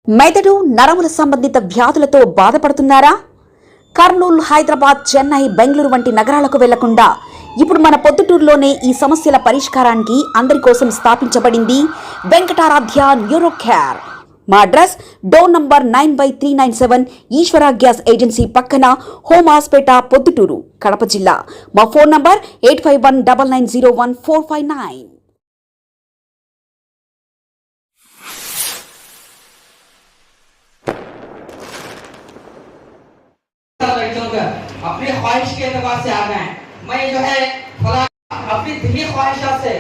మెదడు నరముల సంబంధిత వ్యాధులతో బాధపడుతున్నారా? కర్నూలు, హైదరాబాద్, చెన్నై, బెంగళూరు వంటి నగరాలకు వెళ్లకుండా ఇప్పుడు మన పొద్దుటూరులోనే ఈ సమస్యల పరిష్కారానికి అందరి కోసం స్థాపించబడింది వెంకటారాధ్య న్యూరో కేర్. మా అడ్రస్ డోర్ నంబర్ 9/397 ఈశ్వర గ్యాస్ ఏజెన్సీ పక్కన, హోమ్ హాస్పేట, పొద్దుటూరు, కడప జిల్లా. మా ఫోన్ నంబర్ 8519901459. अपनी ख्वाहिश के एतबार से आ गए हैं। मैं जो है फला अपनी दिली ख्वाहिशात से,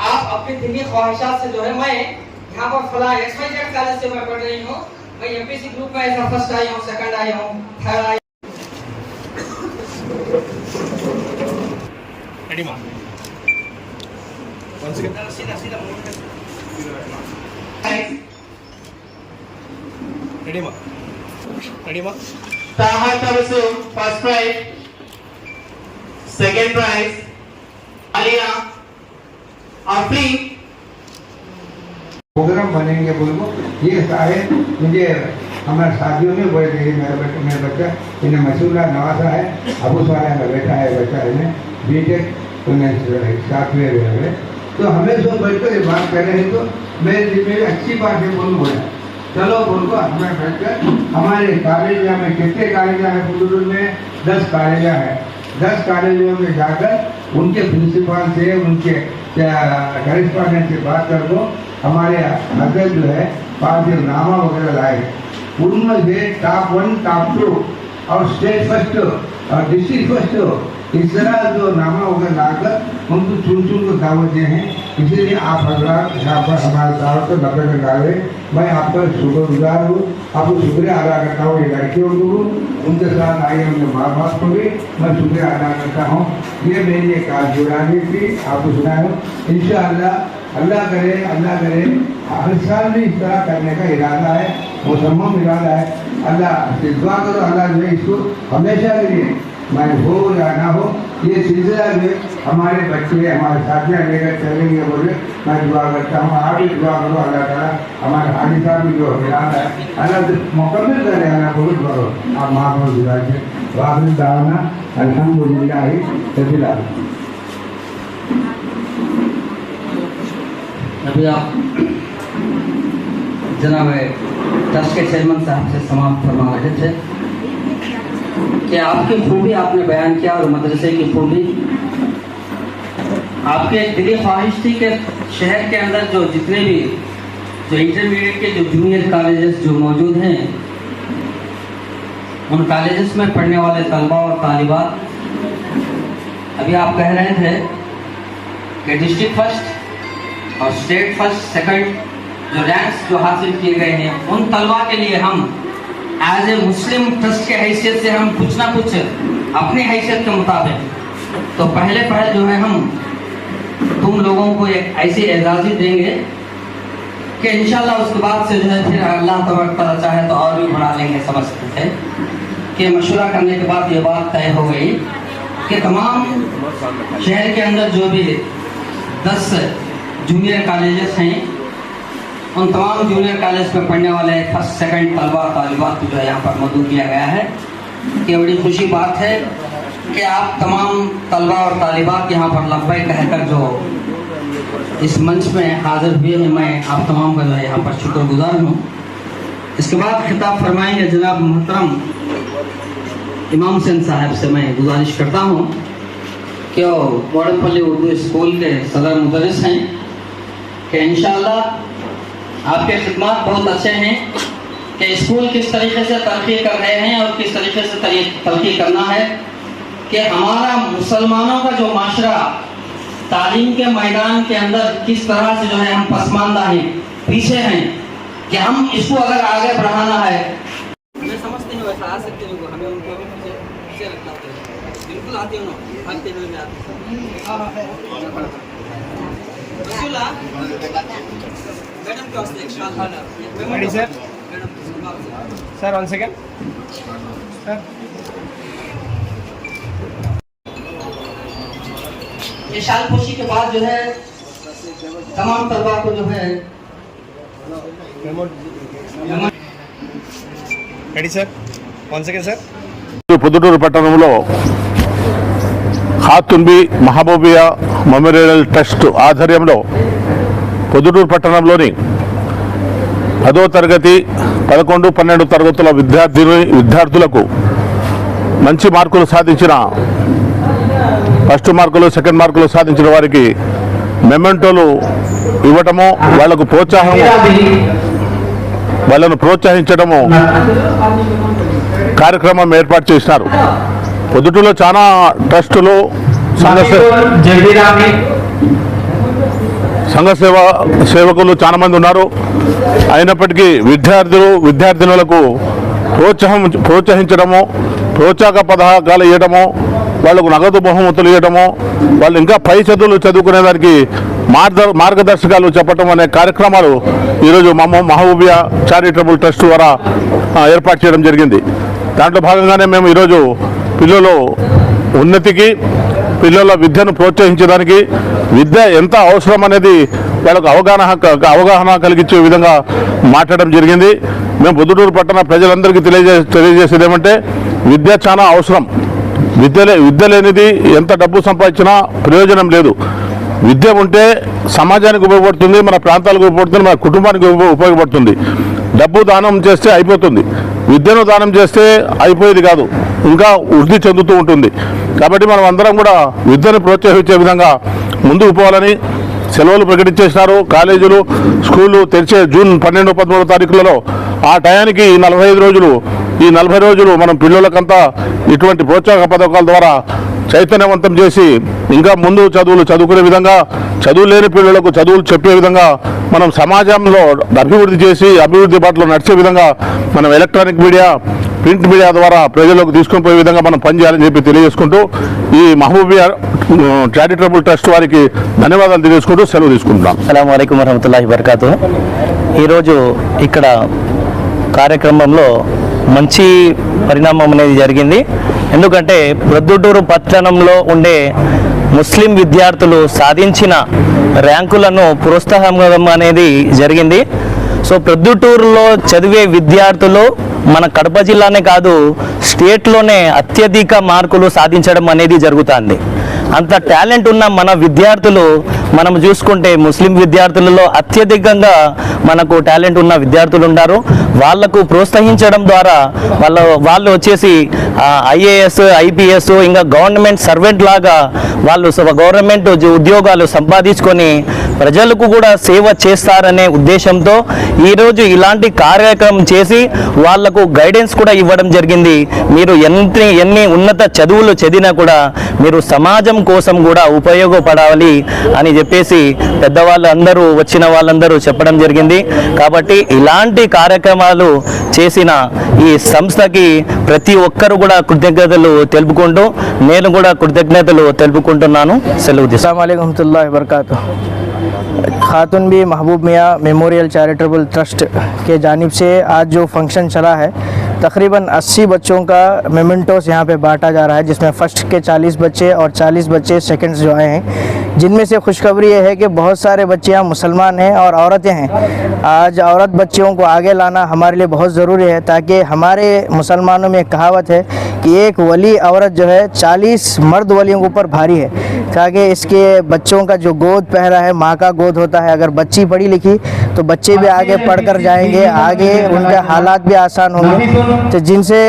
आप अपनी दिली ख्वाहिशात से जो है मैं यहाँ पर फला XYZ कॉलेज से मैं पढ़ रही हूँ। मैं एमपीसी ग्रुप में ऐसा फर्स्ट आई हूँ, सेकंड आई हूँ, थर्ड आई। रेडी मां वन सेकंड सीधा सीधा रेडी मां Taha Tabasu, first prize, second prize, Alia, Afri. Programme बनेंगे बोलो ये सारे मुझे हमारे साथियों में बोले थे मेरा बच्चा इन्हें मसूला नवासा है, अबू सारा का बेटा है, बच्चा इन्हें बीटेक सॉफ्टवेयर है। तो हमें सब बैठकर ये बात कर रहे हैं। तो मेरी अच्छी बात है बोलो चलो बोलो हमें बैठकर हमारे कॉलेज में कितने कॉलेज हैं पुदुरु में 10 कॉलेज हैं। 10 कॉलेजों में जाकर उनके प्रिंसिपल से, उनके करिस्पॉन्डेंट से बात कर दो। हमारे हजरत जो है 5 नामा वगैरह लाए, उनमें से टॉप 1, टॉप 2 और स्टेट फर्स्ट और डिस्ट्रिक्ट फर्स्ट, इस तरह जो नामा वगैरह लाकर उनको चुन को दावत दिए हैं। इसीलिए आप हजरात यहाँ पर हमारे दावत को लपेट डाले। मैं आपका शुक्रगुजार हूँ, आपको शुक्रिया अदा करता हूँ। ये लड़कियों को उनके साथ आई, उनके माँ बाप को भी मैं शुक्रिया अदा करता हूँ। ये मेरी एक जुड़ानी थी, आपको सुनाया हूँ। इंशाअल्लाह अल्लाह करे हर साल भी इस तरह करने का इरादा है, मुसम्मम इरादा है। अल्लाह से दुआ करो, अल्लाह जो है इसको हमेशा के लिए मैं हो या ना हो ये सिलसिला में हमारे बच्चे हमारे साथियाँ लेकर चलेंगे बोले मैं दुआ करता हूँ। आप भी दुआ करो, अल्लाह ताला हमारे हाजी साहब भी जो इरादा है अल्लाह से मुकम्मल करे, अल्लाह बहुत करो। आप माँ को गुजारिए वाहिद दावना अल्हम्दुलिल्लाह रब्बिल आलमीन। अभी आप जनाब ट्रस्ट के चेयरमैन साहब से समाप्त फरमा रहे थे कि आपकी खूबी आपने बयान किया और मदरसे की खूबी। आपके दिली ख्वाहिश थी कि शहर के अंदर जो जितने भी जो इंटरमीडिएट के जो जूनियर कॉलेजेस जो मौजूद हैं, उन कॉलेजेस में पढ़ने वाले तलबा और तालिबात, अभी आप कह रहे थे कि डिस्ट्रिक्ट फर्स्ट और स्टेट फर्स्ट, सेकंड जो रैंक्स जो हासिल किए गए हैं, उन तलबा के लिए हम एज ए मुस्लिम ट्रस्ट के हैसियत से हम कुछ ना कुछ अपनी हैसियत के मुताबिक तो पहले जो है हम तुम लोगों को एक ऐसी एजाज़ी देंगे कि इंशाल्लाह उसके बाद से जो है फिर अल्लाह तबारक तआला चाहे तो और भी बढ़ा लेंगे। समझते थे कि मशवरा करने के बाद ये बात तय हो गई कि तमाम शहर के अंदर जो भी 10 जूनियर कॉलेजेस हैं, उन तमाम जूनियर कॉलेज में पढ़ने वाले फर्स्ट सेकंड तलबा तालिबात को जो है यहाँ पर मदऊ किया गया है। ये बड़ी खुशी बात है कि आप तमाम तलबा और तालिबात यहाँ पर लब्बैक कहकर जो इस मंच में हाजिर हुए हैं, मैं आप तमाम का जो है यहाँ पर शुक्रगुजार हूँ। इसके बाद खिताब फरमाएंगे जनाब मोहतरम इमाम हुसैन साहब से मैं गुजारिश करता हूँ कि वो मोड़नपल्ली उर्दू स्कूल के सदर मुदर्रिस हैं कि इंशाअल्लाह आपके खिदमत बहुत अच्छे हैं कि स्कूल किस तरीके से तरक्की कर रहे हैं और किस तरीके से तरक्की करना है कि हमारा मुसलमानों का जो माशरा तालीम के मैदान के अंदर किस तरह से जो है हम पसमानदा हैं, पीछे हैं, कि हम इसको अगर आगे बढ़ाना है। मैं समझते हैं वैसा आ सकते लोग, हमें उनको पीछे रखना होता है। बिल्कुल आते हो ना, भागते हुए भी आते हैं। मैडम के वास्ते एक शाल खाना ready sir sir 1 second sir. ये शाल पोशी के बाद जो है तमाम तलबा को जो है ready sir 1 second sir. Proddatur పట్టణంలో ఖాతున్బీ మహబూబియా మెమోరియల్ ట్రస్ట్ ఆధ్వర్యంలో పొద్దుటూరు పట్టణంలోని 10వ తరగతి 11, 12 తరగతుల విద్యార్థులకు మంచి మార్కులు సాధించిన, ఫస్ట్ మార్కులు, సెకండ్ మార్కులు సాధించిన వారికి మెమెంటోలు ఇవ్వటము, వాళ్ళను ప్రోత్సహించడము కార్యక్రమం ఏర్పాటు చేసినారు. పొద్దుటూరులో చాలా ట్రస్టులు, సంఘ సేవకులు చాలా మంది ఉన్నారు. అయినప్పటికీ విద్యార్థినులకు ప్రోత్సహించడము, ప్రోత్సాహక పథకాలు ఇవ్వడము, వాళ్లకు నగదు బహుమతులు ఇవ్వడము, వాళ్ళు ఇంకా పై చదువులు చదువుకునే దానికి మార్గదర్శకాలు చెప్పడం అనే కార్యక్రమాలు ఈరోజు మహబూబియా చారిటబుల్ ట్రస్ట్ ద్వారా ఏర్పాటు చేయడం జరిగింది. దాంట్లో భాగంగానే మేము ఈరోజు పిల్లల ఉన్నతికి, పిల్లల విద్యను ప్రోత్సహించడానికి, విద్య ఎంత అవసరం అనేది వాళ్ళకు అవగాహన కలిగించే విధంగా మాట్లాడడం జరిగింది. మేము పొద్దుటూరు పట్టణ ప్రజలందరికీ తెలియజేసేది ఏమంటే, విద్య చాలా అవసరం. విద్య లేనిది ఎంత డబ్బు సంపాదించినా ప్రయోజనం లేదు. విద్య ఉంటే సమాజానికి ఉపయోగపడుతుంది, మన ప్రాంతాలకు ఉపయోగపడుతుంది, మన కుటుంబానికి ఉపయోగపడుతుంది. డబ్బు దానం చేస్తే అయిపోతుంది, విద్యను దానం చేస్తే అయిపోయేది కాదు, ఇంకా వృద్ధి చెందుతూ ఉంటుంది. కాబట్టి మనం అందరం కూడా విద్యను ప్రోత్సహించే విధంగా ముందుకు పోవాలని సెలవులు ప్రకటించేసినారు. కాలేజీలు, స్కూళ్ళు తెరిచే జూన్ 12, 13 తారీఖులలో ఆ టయానికి ఈ 40 రోజులు మనం పిల్లలకంతా ఇటువంటి ప్రోత్సాహక పథకాల ద్వారా చైతన్యవంతం చేసి ఇంకా ముందు చదువుకునే విధంగా, చదువు లేని పిల్లలకు చదువులు చెప్పే విధంగా మనం సమాజంలో అభివృద్ధి బాటలో నడిచే విధంగా మనం ఎలక్ట్రానిక్ మీడియా, ప్రింట్ మీడియా ద్వారా ప్రజలకు తీసుకొని పోయే విధంగా మనం పనిచేయాలని చెప్పి తెలియజేసుకుంటూ ఈ మహబూబియా చారిటబుల్ ట్రస్ట్ వారికి ధన్యవాదాలు తెలియజేసుకుంటూ సెలవు తీసుకుంటున్నాం. అస్సలాము అలైకుం వరహమతుల్లాహి వబరకాతుహు. ఈరోజు ఇక్కడ కార్యక్రమంలో మంచి పరిణామం అనేది జరిగింది. ఎందుకంటే ప్రొద్దుటూరు పట్టణంలో ఉండే ముస్లిం విద్యార్థులు సాధించిన ర్యాంకులను ప్రోత్సాహం అనేది జరిగింది. సో ప్రొద్దుటూరులో చదివే విద్యార్థులు మన కడప జిల్లానే కాదు, స్టేట్లోనే అత్యధిక మార్కులు సాధించడం అనేది జరుగుతుంది. అంత టాలెంట్ ఉన్న మన విద్యార్థులు మనం చూసుకుంటే ముస్లిం విద్యార్థులలో అత్యధికంగా మనకు టాలెంట్ ఉన్న విద్యార్థులు ఉన్నారు. వాళ్లకు ప్రోత్సహించడం ద్వారా వాళ్ళు వచ్చేసి ఐఏఎస్, ఐపీఎస్, ఇంకా గవర్నమెంట్ సర్వెంట్ లాగా వాళ్ళు గవర్నమెంట్ ఉద్యోగాలు సంపాదించుకొని ప్రజలకు కూడా సేవ చేస్తారనే ఉద్దేశంతో ఈరోజు ఇలాంటి కార్యక్రమం చేసి వాళ్లకు గైడెన్స్ కూడా ఇవ్వడం జరిగింది. మీరు ఎన్ని ఉన్నత చదువులు చదివినా కూడా మీరు సమాజం కోసం కూడా ఉపయోగపడాలి అని చెప్పేసి పెద్దవాళ్ళు అందరూ, వచ్చిన వాళ్ళందరూ చెప్పడం జరిగింది. కాబట్టి ఇలాంటి కార్యక్రమాలు చేసిన ఈ సంస్థకి ప్రతి ఒక్కరు కూడా కృతజ్ఞతలు తెలుపుకుంటూ నేను కూడా కృతజ్ఞతలు తెలుపుకుంటున్నాను. సెలవు తీసుకుంటాను. अस्सलाम वालेकुम रहमतुल्लाहि व बरकातुहू। खातुनबी महबूब मियाँ मेमोरियल चैरिटेबल ट्रस्ट के जानिब से आज जो फंक्शन चला है, तकरीबन 80 बच्चों का मेमेंटोस यहाँ पे बांटा जा रहा है, जिसमें फ़र्स्ट के 40 बच्चे और 40 बच्चे सेकंड्स जो आए हैं, जिनमें से खुशखबरी ये है कि बहुत सारे बच्चे यहाँ मुसलमान हैं और औरतें हैं। आज औरत बच्चियों को आगे लाना हमारे लिए बहुत ज़रूरी है, ताकि हमारे मुसलमानों में एक कहावत है कि एक वली औरत जो है 40 मर्द वलियों के ऊपर भारी है, ताकि इसके बच्चों का जो गोद पहरा है माँ का गोद होता है। अगर बच्ची पढ़ी लिखी तो बच्चे भी आगे पढ़कर जाएंगे, आगे उनके हालात भी आसान होंगे, तो जिनसे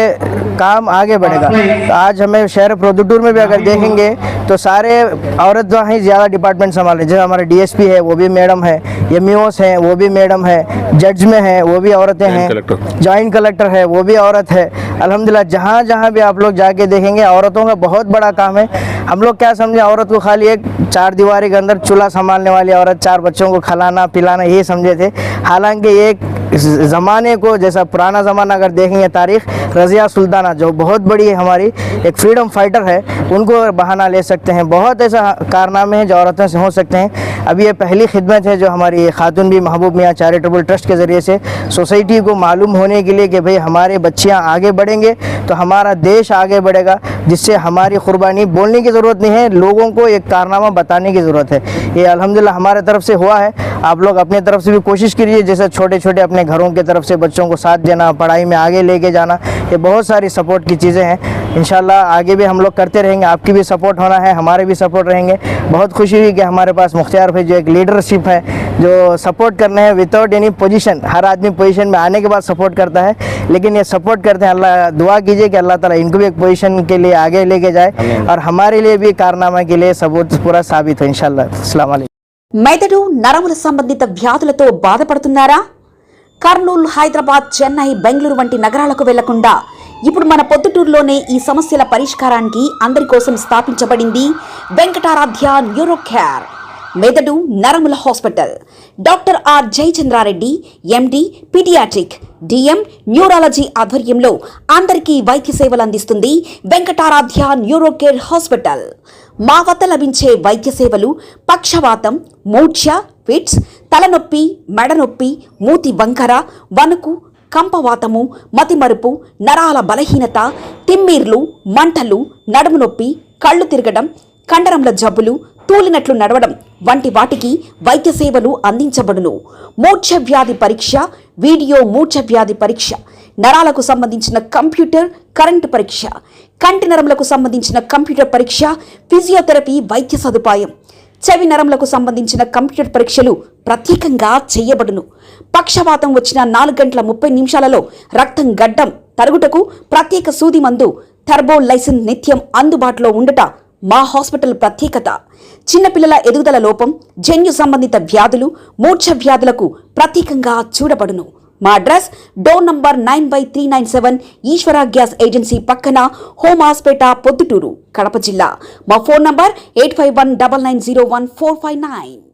काम आगे बढ़ेगा। तो आज हमें शहर प्रोद्दूटूर में भी अगर देखेंगे तो सारे औरत जो हैं ज़्यादा डिपार्टमेंट संभाल रहे हैं। जैसे हमारे डीएसपी है वो भी मैडम है, एमईओस हैं वो भी मैडम है, जज में हैं वो भी औरतें हैं, जॉइंट कलेक्टर है वो भी औरत है। अल्हम्दुलिल्लाह जहाँ जहाँ भी आप लोग जाके देखेंगे औरतों का बहुत बड़ा काम है। हम लोग क्या समझे, औरत को खाली एक 4 दीवारी के अंदर चूल्हा संभालने वाली औरत, 4 बच्चों को खिलाना पिलाना ये समझे थे। हालांकि एक ज़माने को, जैसा पुराना ज़माना अगर देखेंगे तारीख़, रज़िया सुल्ताना जो बहुत बड़ी हमारी एक फ्रीडम फाइटर है, उनको बहाना ले सकते हैं। बहुत ऐसा कारनामे हैं जो औरतों से हो सकते हैं। अभी ये पहली खिदमत है जो हमारी खातुनबी महबूब मियाँ चैरिटेबल ट्रस्ट के ज़रिए से सोसाइटी को मालूम होने के लिए कि भाई हमारे बच्चियाँ आगे बढ़ेंगे तो हमारा देश आगे बढ़ेगा। जिससे हमारी कुर्बानी बोलने की ज़रूरत नहीं है, लोगों को एक कारनामा बताने की ज़रूरत है। ये अल्हम्दुलिल्लाह हमारे तरफ से हुआ है। आप लोग अपने तरफ से भी कोशिश कीजिए, जैसे छोटे छोटे अपने घरों की तरफ से बच्चों को साथ देना, पढ़ाई में आगे लेके जाना, ये बहुत सारी सपोर्ट की चीज़ें हैं। इंशाल्लाह आगे भी हम लोग करते रहेंगे, आपकी भी सपोर्ट होना है, हमारे भी सपोर्ट रहेंगे। बहुत खुशी हुई कि हमारे पास मुख्तियार भाई जो एक लीडरशिप है, जो सपोर्ट करने हैं विदाउट एनी पोजीशन, हर आदमी पोजीशन में आने के बाद सपोर्ट करता है, लेकिन ये सपोर्ट करते हैं। अल्लाह दुआ कीजिए कि अल्लाह ताला इनको भी एक पोजीशन के लिए आगे लेके जाए और हमारे लिए भी कारनामा के लिए सपोर्ट पूरा साबित हो इंशाल्लाह। अस्सलाम वालेकुम। మెదడు నరముల సంబంధిత వ్యాధులతో బాధపడుతున్నారా? కర్నూలు, హైదరాబాద్, చెన్నై, బెంగళూరు వంటి నగరాలకు వెళ్లకుండా ఇప్పుడు మన పొద్దుటూరులోనే ఈ సమస్యల పరిష్కారానికి అందరి కోసం స్థాపించబడింది వెంకటారాధ్య న్యూరో కేర్ మెదడు నరముల hospital. Doctor R Jayachandra Reddy MD paediatric DM neurology ఆధ్వర్యంలో అందరికీ వైద్య సేవలు అందిస్తుంది వెంకటారాధ్య న్యూరో కేర్ హాస్పిటల్. మా వద్ద లభించే వైద్య సేవలు పక్షవాతం, మూర్ఛ, ఫిట్స్, తలనొప్పి, మెడనొప్పి, మూతి వంకర, వణుకు, కంపవాతము, మతిమరుపు, నరాల బలహీనత, తిమ్మిర్లు, మంటలు, నడుము నొప్పి, కళ్ళు తిరగడం, కండరంల జబ్బులు, తూలినట్లు నడవడం వంటి వాటికి వైద్య సేవలు అందించబడును. మూర్ఛ వ్యాధి పరీక్ష, వీడియో మూర్ఛ వ్యాధి పరీక్ష, నరాలకు సంబంధించిన కంప్యూటర్ కరెంటు పరీక్ష, కంటి నరములకు సంబంధించిన కంప్యూటర్ పరీక్ష, ఫిజియోథెరపీ వైద్య సదుపాయం, చెవి నరములకు సంబంధించిన కంప్యూటర్ పరీక్షలు ప్రత్యేకంగా చేయబడును. పక్షవాతం వచ్చిన 4 గంటల 30 నిమిషాలలో రక్తం గడ్డం తరుగుటకు ప్రత్యేక సూది మందు థర్బోలైసిన్ నిత్యం అందుబాటులో ఉండట మా హాస్పిటల్ ప్రత్యేకత. చిన్నపిల్లల ఎదుగుదల లోపం, జన్యు సంబంధిత వ్యాధులు, మూర్ఛ వ్యాధులకు ప్రత్యేకంగా చూడబడును. మా అడ్రస్ డోర్ నంబర్ 9/397 ఈశ్వర గ్యాస్ ఏజెన్సీ పక్కన, హోమాస్పేట, పొద్దుటూరు, కడప జిల్లా. మా ఫోన్ నంబర్ 8519901459.